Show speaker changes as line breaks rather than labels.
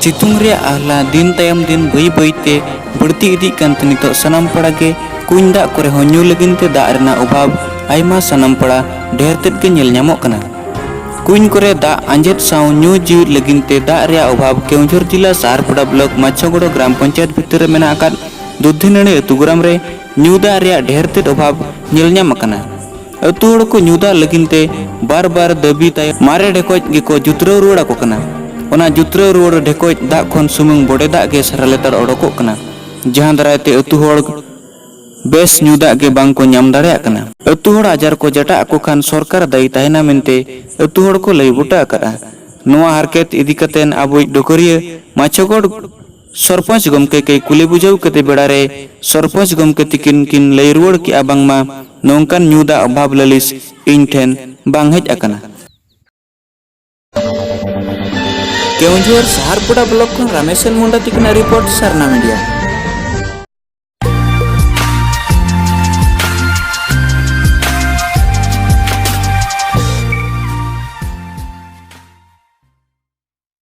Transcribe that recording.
सितुंग रे आहला दिन तायम दिन बई बईते बढ़ती इदी कांते नितो सनाम पड़ा के कुंज दाग करे हो ᱧᱩ लगिन ते दाग रेना अभाव आयमा सनाम पड़ा ढेर तेद के नेल ᱧᱟᱢᱚᱜ ᱠᱟᱱᱟ। कुंज करे दाग आंजेद साव ᱧᱩ जीवित लगिन ते दाग रे अभाव केउंझर जिला सारपड़ा ब्लॉक माछागोड़ो ग्राम पंचायत भितर रे मेना आकाद दुधीनड़ी अतु गराम रे ᱧᱩ दाग रे ढेर तेद अभाव नेल ᱧᱟᱢ आकाना। अतु हड़ को ᱧᱩ दाग लगिन ते बार बार दबी ताय मारे ढेकोज गेको जुतराव रुवाड़ आको कना। ओना जुतराव रुवाड़ ढेकोज दाग खन सुमुंग बड़े दाग गे सारा लेतार ओडोकोग कना जहां दरायते अतु हड़ बेस ᱧᱩ दाग गे बांग को ᱧᱟᱢ दाड़ेयाग कना। अतु हड़ आजार को जटा आको खान सरकार दायी ताहेना मेनते अतु हड़ को लई बुटा आकादा। नोआ हारकेत इदी कतेन आबोई डोकरिया माछागोड़ सरपंच गमके के कुली बुझाव कते बेड़ा रे सरपंच गमके तिकिन किन लई रुवाड़ की आबांगमा नोंकान ᱧᱩ दाग अभाव ललिस इन ठेन बांग हेज आकाना। केउंझर सहारपोड़ा ब्लॉक खन रामेशन मुंडा तिकना रिपोर्ट सरना मीडिया।